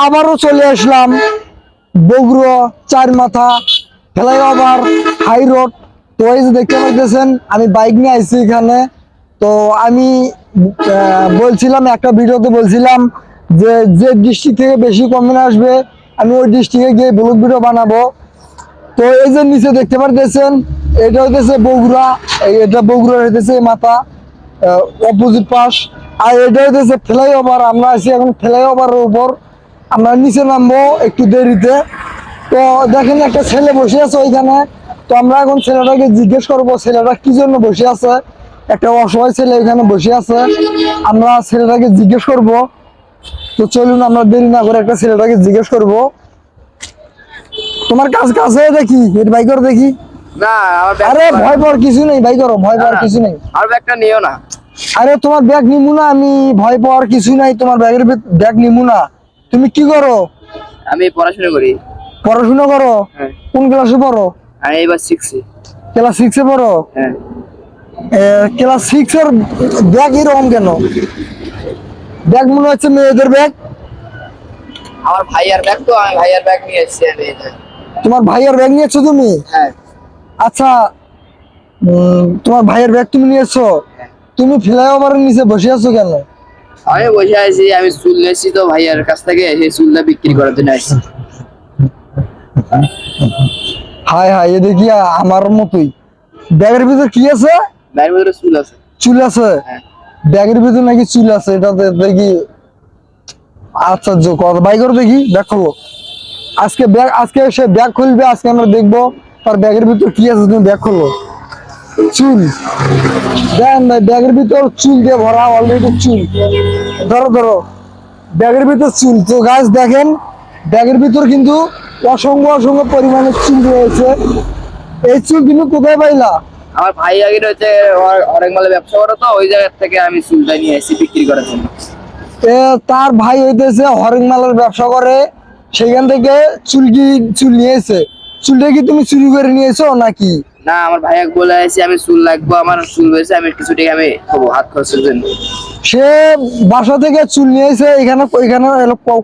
আবারও চলে আসলাম বগুড়া চার মাথা ফ্লাইওভার হাই রোড। তো এই যে দেখতে পাইতেছেন আমি বাইক নিয়ে আইছি এখানে। তো আমি বলছিলাম একটা ভিডিওতে বলছিলাম যে যে ডিস্ট্রিক্ট থেকে বেশি কমেন্ট আসবে আমি ওই ডিস্ট্রিক্টে গিয়ে ব্লগ ভিডিও বানাবো। তো এই যে নিচে দেখতে পারতেছেন এটা হইতেছে বগুড়া, এটা বগুড়া হইতেছে মাথা অপোজিট পাশ। আর এটা হইতেছে ফ্লাইওভার, আমরা আছি এখন ফ্লাইওভারের উপর। আমরা নিচে নামবো একটু দেরিতে। তো দেখেন একটা ছেলে বসে আছে ওইখানে। তো আমরা এখন ছেলেটাকে জিজ্ঞেস করবো ছেলেটা কি জন্য বসে আছে। একটা অসহায় ছেলে এখানে বসে আছে, আমরা ছেলেটাকে জিজ্ঞেস করব। তো চলুন আমরা দেরি না করে একটা ছেলেটাকে জিজ্ঞেস করব। তোমার কাজ কাছে দেখি এর ভাই করো দেখি। না আমার ব্যাগ, আরে ভয় পাওয়ার কিছু নেই ভাই, করো ভয় পাওয়ার কিছু নেই। আর ব্যাগটা নিও না। আরে তোমার ব্যাগ নিমু না আমি, ভয় পাওয়ার কিছু নাই, তোমার ব্যাগের ব্যাগ নিমু না। তুমি কি করো? আমি পড়াশোনা করি। পড়াশোনা করো? হ্যাঁ। কোন ক্লাসে পড়ো? আমি এবার 6 এ। ক্লাস 6 এ পড়ো? হ্যাঁ। ক্লাস 6 এর ব্যাগ এরকম কেন? ব্যাগ মনে হচ্ছে মেয়েদের ব্যাগ। আমার ভাইয়ার ব্যাগ, তো আমি ভাইয়ার ব্যাগ নিয়ে এসেছি আমি। তোমার ভাইয়ের ব্যাগ নিয়েছো তুমি? হ্যাঁ। আচ্ছা, তোমার ভাইয়ের ব্যাগ তুমি নিয়েছো? তুমি ফ্লাইওভারের নিচে বসে আছো কেন? আমি বসে আছি, আমি চুল নিয়েছি তো ভাইয়ার কাছ থেকে, সেই চুলটা বিক্রি করার জন্য আসছি। হাই হাই, এ দেখি আমার মতোই। ব্যাগের ভিতর কি আছে? ব্যাগের ভিতরে চুল আছে। চুল আছে? হ্যাঁ। ব্যাগের ভিতর নাকি চুল আছে, এটাতে দেখি আশ্চর্য কথা। বাই করে দেখি, ব্যাগ খোলো। আজকে সে ব্যাগ খুলবে, আজকে আমরা দেখবো তার ব্যাগের ভিতর কি আছে। তুমি ব্যাগ খোলো। চুল দেন ভাই, ব্যাগের ভিতর চুল দিয়ে ভরা, অলরেডি চুল। ধরো ধরো, ব্যাগের ভিতর চুল। তো গাছ দেখেন ব্যাগের ভিতর কিন্তু অসংখ্য পরিমাণে চুল রয়েছে। এই চুল তুমি কোথায় পাইলা? আমার ভাই আগে হচ্ছে অনেক মালে ব্যবসা করে, তো ওই জায়গা থেকে আমি চুলটা নিয়ে এসেছি বিক্রি করার জন্য। তার ভাই হইতেছে হরেক মালের ব্যবসা করে, সেখান থেকে চুল নিয়েছে। চুলটা কি তুমি চুরি করে নিয়েছো নাকি? না, আমার ভাইয়া বলে আসছি আমি চুল লাগবো, আমার চুল হয়েছে, আমি কিছু টাকা আমি খাবো হাত খরচের জন্য। সে বাসা থেকে চুল নিয়েছে। এখানে এখানে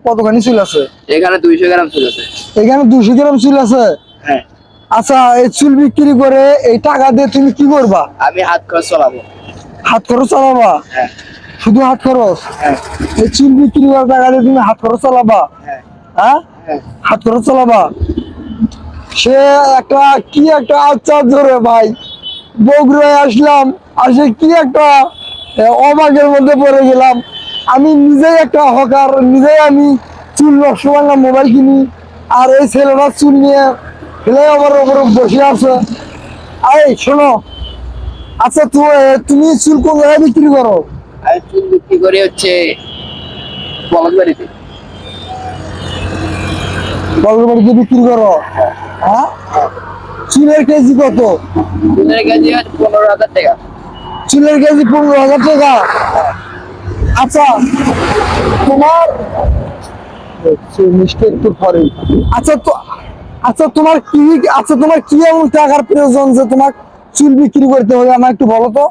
কতখানি চুল আছে? এখানে 200 গ্রাম চুল আছে। এখানে 200 গ্রাম চুল আছে? হ্যাঁ। আচ্ছা, এই চুল বিক্রি করে এই টাকা দিয়ে তুমি কি করবা? আমি হাত খরচ চালাবো। হাত খরচ চালাবা? হ্যাঁ। শুধু হাত খরচ? হ্যাঁ। এই চুল বিক্রি করে টাকা দিয়ে তুমি হাত খরচ চালাবা? হ্যাঁ। হ্যাঁ, হ্যাঁ। হাত খরচ চালাবা। সে একটা আশ্চর্য রে ভাই। বগুড়ায় আসলাম, আসে কি একটা অবাকের মধ্যে পড়ে গেলাম। আমি নিজেই একটা হকার, নিজেই আমি চুল নষ্ট বাংলা মোবাইল কিনি, আর এই ছেলেটা চুল নিয়ে ফ্লাইওভারের উপরে বসে আছে। এই শোনো, আচ্ছা তুমি চুল কোন জায়গায় বিক্রি করো? আমি চুল বিক্রি করি হচ্ছে বলদবাড়িতে। বলবাড়িতে বিক্রি করো? হ্যাঁ। চুলের কেজি কত? চুলের কেজি হচ্ছে 15,000 টাকা। চুলের কেজি 15,000 টাকা? আচ্ছা তোমার মিস্টেক তো করে। আচ্ছা তো, তোমার কি এমন টাকার প্রয়োজন যে তোমার চুল বিক্রি করতে হবে, আমার একটু বলো তো।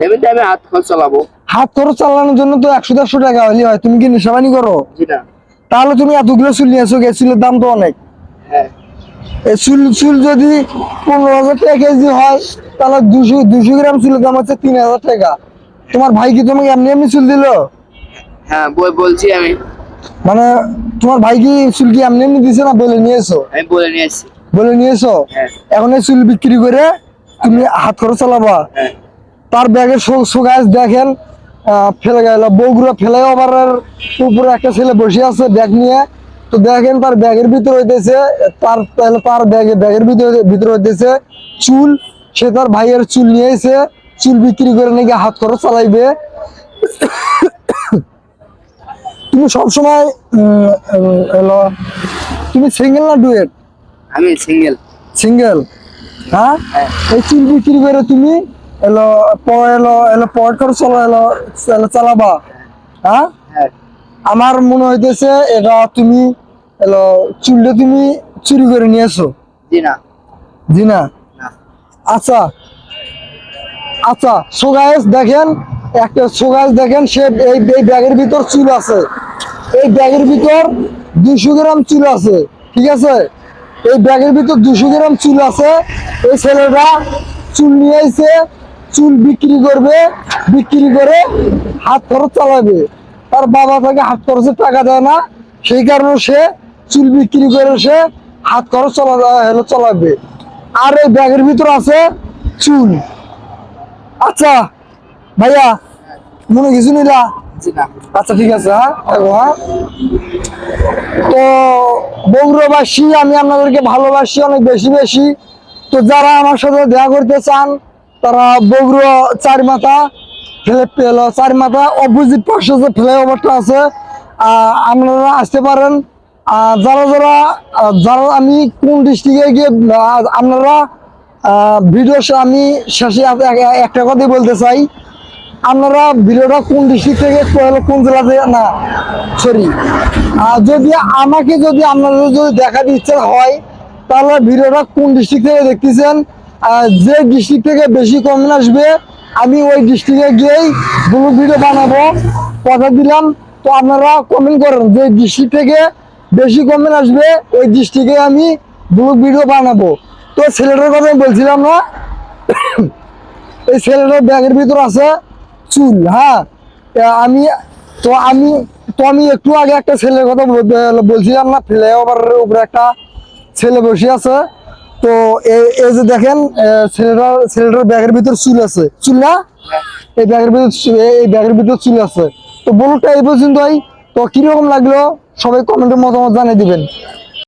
এমনিতে আমি হাত খরচ চালাবো। হাত খরচ চালানোর জন্য তো 100-150 টাকা হলে হয়। তুমি কি নেশাবানি করো? জি না। তাহলে তুমি এতগুলো চুল নিয়েছো, চুলের দাম তো অনেক। হ্যাঁ। এই চুল যদি 15,000 টাকা কেজি হয়, তাহলে 200 গ্রাম চুলের দাম হচ্ছে 3,000 টাকা। তোমার ভাই কি তোমাকে এমনি এমনি চুল দিল? হ্যাঁ, বলছি আমি। মানে তোমার ভাই কি চুল কি এমনি এমনি দিছে না বলে নিয়েছো? আমি বলে নিয়ে আসছি। বলে নিয়েছো? হ্যাঁ। এখন এই চুল বিক্রি করে তুমি হাত খরচ চালাবা। হ্যাঁ। তার ব্যাগের গাছ দেখেন ফেলে গেল। বগুড়া ফ্লাইওভারের উপরে একটা ছেলে বসে আছে ব্যাগ নিয়ে। তো দেখেন তার ব্যাগের ভিতরে হইতেছে, তার ব্যাগের ভিতরে হইতেছে চুল। সে তার ভাইয়ের চুল নিয়েছে, চুল বিক্রি করে নাকি হাত খরচ চালাইবে। তুমি সবসময় তুমি সিঙ্গেল না ডুয়েট? আমি সিঙ্গেল। সিঙ্গেল? হ্যাঁ। এই চুল বিক্রি করে তুমি পকেট খরচ চালাবা? হ্যাঁ। হ্যাঁ। আমার মনে হইতেছে এটা তুমি চুলটা তুমি চুরি করে নিয়েছো। জি না। জি না? না। আচ্ছা দেখেন সে এই ব্যাগের ভিতর চুল আছে। এই ব্যাগের ভিতর 200 গ্রাম চুল আছে, ঠিক আছে? এই ব্যাগের ভিতর 200 গ্রাম চুল আছে। এই ছেলেটা চুল নিয়ে আইছে, চুল বিক্রি করবে, বিক্রি করে হাত খরচ চালাবে। তার বাবা তাকে হাত খরচের টাকা দেয় না, সেই কারণে সে চুল বিক্রি করে সে হাত খরচ চালাবে। আর এই ব্যাগের ভিতর আছে চুল। আচ্ছা ভাইয়া, মনে কিছু নিলা? জি না। আচ্ছা ঠিক আছে, হ্যাঁ দেখো, হ্যাঁ। তো বগুড়াবাসী, আমি আপনাদেরকে ভালোবাসি অনেক বেশি বেশি। তো যারা আমার সাথে দেখা করতে চান তারা বগুড়া চারমাথা চারমাথা অপোজিট পাশে যে ফ্লাইওভারটা আছে, আপনারা আসতে পারেন। যারা যারা যারা আমি কোন ডিস্ট্রিক্টে গিয়ে আপনারা ভিডিও আমি শেষে একটা কথাই বলতে চাই, আপনারা ভিডিওটা কোন ডিস্ট্রিক্ট থেকে কোন জেলা থেকে না সরি, যদি আমাকে যদি আপনাদের যদি দেখার ইচ্ছা হয় তাহলে ভিডিওটা কোন ডিস্ট্রিক্ট থেকে দেখতেছেন, যে ডিস্ট্রিক্ট থেকে বেশি কমেন্ট আসবে আমি ওই ডিস্ট্রিক্টে গিয়েই ব্লগ ভিডিও বানাবো, কথা দিলাম। তো আপনারা কমেন্ট করেন যে ডিস্ট্রিক্ট থেকে বেশি কমেন্ট আসবে ওই ডিস্ট্রিক্টে আমি ব্লগ ভিডিও বানাবো। তো ছেলেটার কথা আমি বলছিলাম না, এই ছেলেটার ব্যাগের ভিতর আছে চুল, হ্যাঁ। আমি আমি একটু আগে একটা ছেলের কথা বলছিলাম না, ফ্লাইওভারের উপরে একটা ছেলে বসে আছে। তো এই যে দেখেন, ছেলেটার ব্যাগের ভিতর চুল আছে, চুল না, এই ব্যাগের ভিতর চুল আছে। তো বলুনটা এই পর্যন্তই। তো কিরকম লাগলো সবাই কমেন্টের মতামত জানিয়ে দিবেন।